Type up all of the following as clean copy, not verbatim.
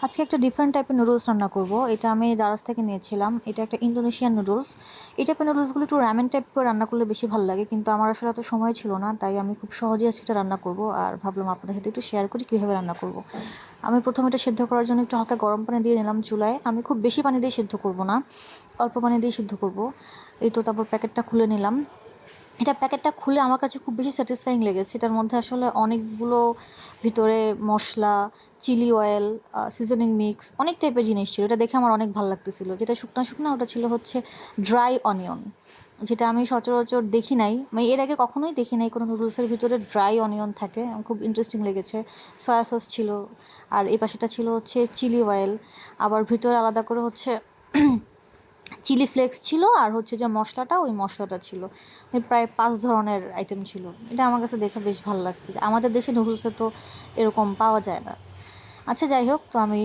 আজকে একটা ডিফারেন্ট টাইপের নুডলস রান্না করব। এটা আমি দারাজ থেকে নিয়েছিলাম। এটা একটা ইন্দোনেশিয়ান নুডলস। এই টাইপের নুডলসগুলো একটু র্যামেন টাইপ করে রান্না করলে বেশি ভালো লাগে, কিন্তু আমার আসলে এত সময় ছিল না, তাই আমি খুব সহজেই আজকে এটা রান্না করব। আর ভাবলাম আপনাদের সাথে একটু শেয়ার করি কীভাবে রান্না করব। আমি প্রথমে এটা সেদ্ধ করার জন্য একটু হালকা গরম পানি দিয়ে নিলাম চুলায়। আমি খুব বেশি পানি দিয়ে সেদ্ধ করব না, অল্প পানি দিয়ে সেদ্ধ করব। এই তো তারপর প্যাকেটটা খুলে নিলাম। এটা প্যাকেটটা খুলে আমার কাছে খুব বেশি স্যাটিসফাইং লেগেছে। এটার মধ্যে আসলে অনেকগুলো ভিতরে মশলা, চিলি অয়েল, সিজনিং মিক্স, অনেক টাইপের জিনিস ছিল। এটা দেখে আমার অনেক ভালো লাগতেছিল। যেটা শুকনা শুকনা ওটা ছিল হচ্ছে ড্রাই অনিয়ন, যেটা আমি সচরাচর দেখি নাই, মানে এর আগে কখনোই দেখি নাই কোনো নুডলসের ভিতরে ড্রাই অনিয়ন থাকে। আমার খুব ইন্টারেস্টিং লেগেছে। সয়া সস ছিল, আর এই পাশেটা ছিল হচ্ছে চিলি অয়েল। আবার ভিতরে আলাদা করে হচ্ছে চিলি ফ্লেক্স ছিল, আর হচ্ছে যে মশলাটা, ওই মশলাটা ছিল। প্রায় 5 ধরনের আইটেম ছিল। এটা আমার কাছে দেখে বেশ ভালো লাগছে, যে আমাদের দেশে নুডলসে তো এরকম পাওয়া যায় না। আচ্ছা, যাই হোক, তো আমি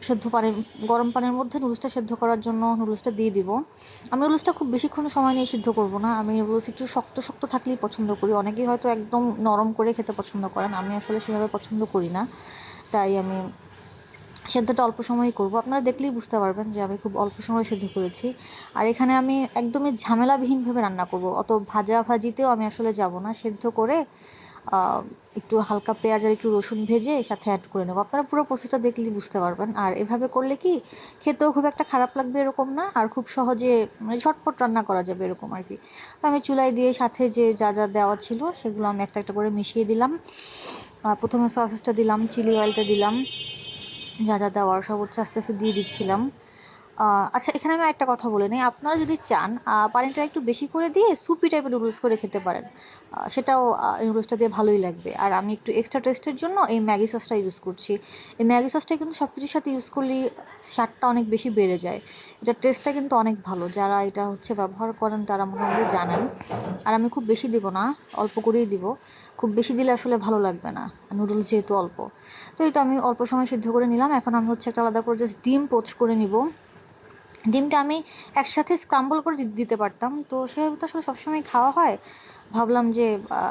সেদ্ধ পানির, গরম পানির মধ্যে নুডলসটা সেদ্ধ করার জন্য নুডলসটা দিয়ে দিব। আমি নুডলসটা খুব বেশিক্ষণ সময় নিয়ে সিদ্ধ করব না। আমি নুডলস একটু শক্ত শক্ত থাকলেই পছন্দ করি। অনেকেই হয়তো একদম নরম করে খেতে পছন্দ করেন, আমি আসলে সেভাবে পছন্দ করি না। তাই আমি সেদ্ধটা অল্প সময়ই করব। আপনারা দেখলেই বুঝতে পারবেন যে আমি খুব অল্প সময় সেদ্ধ করেছি। আর এখানে আমি একদমই ঝামেলাবিহীনভাবে রান্না করব। অত ভাজাভাজিতেও আমি আসলে যাব না। সেদ্ধ করে একটু হালকা পেঁয়াজ আর একটু রসুন ভেজে সাথে অ্যাড করে নেব। আপনারা পুরো প্রসেসটা দেখলেই বুঝতে পারবেন। আর এভাবে করলে কি খেতেও খুব একটা খারাপ লাগবে এরকম না, আর খুব সহজে মানে ঝটপট রান্না করা যাবে এরকম আর কি। তো আমি চুলায় দিয়ে সাথে যে যা যা দেওয়া ছিল সেগুলো আমি একটা একটা করে মিশিয়ে দিলাম। প্রথমে সসেসটা দিলাম, চিলি অয়েলটা দিলাম, যা যা দেওয়ার সব হচ্ছে আস্তে আস্তে দিয়ে দিচ্ছিলাম। আচ্ছা, এখানে আমি একটা কথা বলে নিই। আপনারা যদি চান পানিটা একটু বেশি করে দিয়ে সুপি টাইপের নুডলস করে খেতে পারেন। সেটাও নুডলসটা দিয়ে ভালোই লাগবে। আর আমি একটু এক্সট্রা টেস্টের জন্য এই ম্যাগি সসটা ইউজ করছি। এই ম্যাগি সসটা কিন্তু সব কিছুর সাথে ইউজ করলেই স্বাদটা অনেক বেশি বেড়ে যায়। এটার টেস্টটা কিন্তু অনেক ভালো। যারা এটা হচ্ছে ব্যবহার করেন তারা মোটামুটি জানেন। আর আমি খুব বেশি দিব না, অল্প করেই দিব। খুব বেশি দিলে আসলে ভালো লাগবে না, নুডলস যেহেতু অল্প। তো এই তো আমি অল্প সময় সিদ্ধ করে নিলাম। এখন আমি হচ্ছে একটা আলাদা করে জাস্ট ডিম পোচ করে নিব। ডিমটা আমি একসাথে স্ক্রাম্বল করে দিতে পারতাম, তো সেভাবে তো আসলে সবসময় খাওয়া হয়। ভাবলাম যে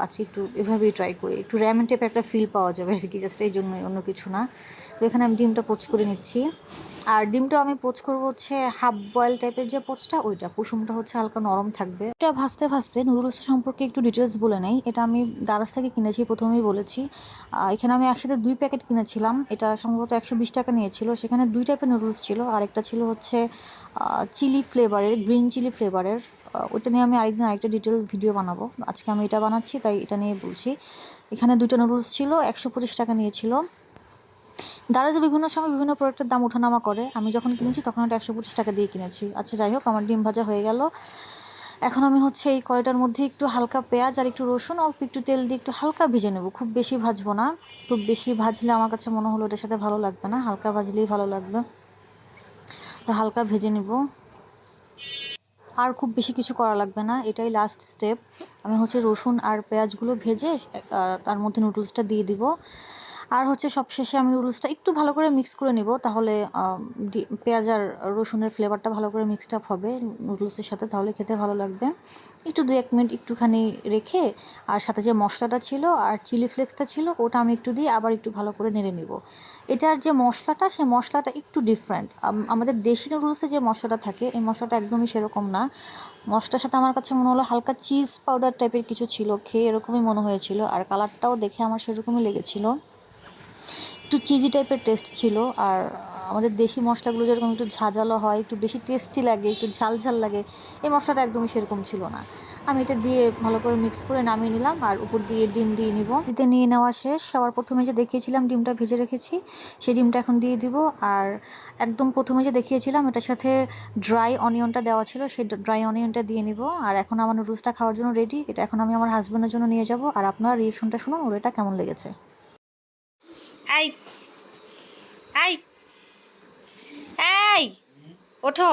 আজকে একটু এভাবেই ট্রাই করি, একটু র্যামেন টাইপের একটা ফিল পাওয়া যাবে আর কি, জাস্ট এই জন্যই, অন্য কিছু না। তো এখানে আমি ডিমটা পোচ করে নিচ্ছি। আর ডিমটাও আমি পোচ করবো হচ্ছে হাফ বয়েল টাইপের যে পোচটা, ওইটা কুসুমটা হচ্ছে হালকা নরম থাকবে। এটা ভাজতে ভাজতে নুডলস সম্পর্কে একটু ডিটেলস বলে নেই। এটা আমি দারাজ থেকে কিনেছি, প্রথমেই বলেছি। এখানে আমি একসাথে 2 প্যাকেট কিনেছিলাম। এটা সম্ভবত 120 টাকা নিয়েছিল। সেখানে 2 টাইপের নুডলস ছিল, আর একটা ছিল হচ্ছে চিলি ফ্লেভারের, গ্রিন চিলি ফ্লেভারের। ওইটা নিয়ে আমি আরেকদিন আরেকটা ডিটেল ভিডিও বানাবো। আজকে আমি এটা বানাচ্ছি, তাই এটা নিয়ে বলছি। এখানে 2টা নুডলস ছিল, 125 টাকা নিয়েছিল। দারাজে বিভিন্ন সময় বিভিন্ন প্রোডাক্টের দাম ওঠানামা করে। আমি যখন কিনেছি তখন ওটা 125 টাকা দিয়ে কিনেছি। আচ্ছা, যাই হোক, আমার ডিম ভাজা হয়ে গেল। এখন আমি হচ্ছে এই কড়াইটার মধ্যে একটু হালকা পেঁয়াজ আর একটু রসুন, অল্প একটু তেল দিয়ে একটু হালকা ভেজে নেব। খুব বেশি ভাজবো না। খুব বেশি ভাজলে আমার কাছে মনে হলো এটার সাথে ভালো লাগবে না, হালকা ভাজলেই ভালো লাগবে। তো হালকা ভেজে নিব। আর খুব বেশি কিছু করা লাগবে না, এটাই লাস্ট স্টেপ। আমি হচ্ছে রসুন আর পেঁয়াজগুলো ভেজে তার মধ্যে নুডলসটা দিয়ে দিব। আর হচ্ছে সবশেষে আমি নুডলসটা একটু ভালো করে মিক্স করে নিব, তাহলে পেঁয়াজ আর রসুনের ফ্লেভারটা ভালো করে মিক্সড আপ হবে নুডলসের সাথে, তাহলে খেতে ভালো লাগবে। একটু 2-1 মিনিট একটুখানি রেখে, আর সাথে যে মশলাটা ছিল আর চিলি ফ্লেক্সটা ছিল ওটা আমি একটু দিয়ে আবার একটু ভালো করে নেড়ে নিব। এটার যে মশলাটা, সেই মশলাটা একটু ডিফারেন্ট। আমাদের দেশি নুডলসে যে মশলাটা থাকে, এই মশলাটা একদমই সেরকম না। মশলার সাথে আমার কাছে মনে হলো হালকা চিজ পাউডার টাইপের কিছু ছিল, খেয়ে এরকমই মনে হয়েছিল। আর কালারটাও দেখে আমার সেরকমই লেগেছিল, একটু চিজি টাইপের টেস্ট ছিল। আর আমাদের দেশি মশলাগুলো যেরকম একটু ঝাঁঝালো হয়, একটু বেশি টেস্টি লাগে, একটু ঝাল ঝাল লাগে, এই মশলাটা একদমই সেরকম ছিল না। আমি এটা দিয়ে ভালো করে মিক্স করে নামিয়ে নিলাম, আর উপর দিয়ে ডিম দিয়ে নিব। দিতে নিয়ে নেওয়া শেষ। সবার প্রথমে যে দেখিয়েছিলাম ডিমটা ভেজে রেখেছি, সেই ডিমটা এখন দিয়ে দিব। আর একদম প্রথমে যে দেখিয়েছিলাম এটার সাথে ড্রাই অনিয়নটা দেওয়া ছিল, সেই ড্রাই অনিয়নটা দিয়ে নিব। আর এখন আমার নুডলসটা খাওয়ার জন্য রেডি। এটা এখন আমি আমার হাজব্যান্ডের জন্য নিয়ে যাব। আর আপনার রিয়েকশনটা শুনুন, ওর এটা কেমন লেগেছে। এই এই এই ওঠো,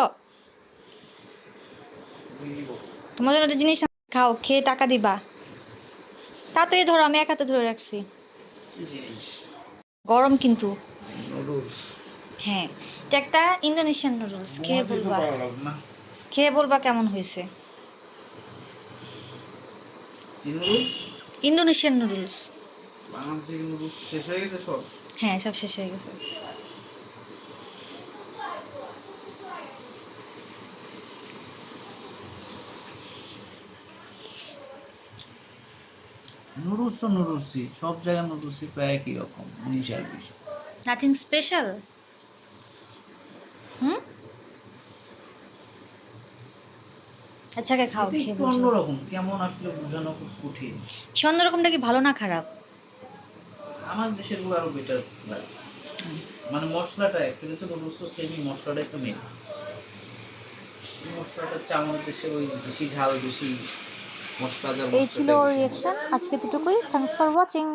তোমার জন্য একটা জিনিস খাও, খেয়ে টাকা দিবা। তাড়াতাড়ি ধরো, আমি এক হাতে ধরে রাখছি। গরম কিন্তু। হ্যাঁ, এটা একটা ইন্দোনেশিয়ান নুডলস। খেয়ে বলবা, খেয়ে বলবা কেমন হয়েছে। Indonesian noodles. বাংলাদেশে নুডলস শেষ হয়ে গেছে সব। হ্যাঁ, সব শেষ হয়ে গেছে। নুডলস তো নুডলসই, সব জায়গায় নুডলসই প্রায় একই রকম, 19 আর 20। Nothing special. হুম, আচ্ছা আগে খাও, এটা খেয়ে একটু বুঝো। অন্যরকম, কেমন আসলে বোঝানো খুব কঠিন। সে অন্যরকমটা কি ভালো না খারাপ? আমার দেশের গুলো আরো বেটার লাগে, মানে মশলাটা অ্যাকচুয়ালি তো নুডলস তো সেমই, মশলাটাই তো মেন। মশলাটা হচ্ছে আমাদের দেশে ওই বেশি ঝাল, বেশি মশলাদার, এই ছিল মশলাটাই ওর বেশি ভালো। রিয়াকশন, আজকে এতটুকুই। Thanks for watching.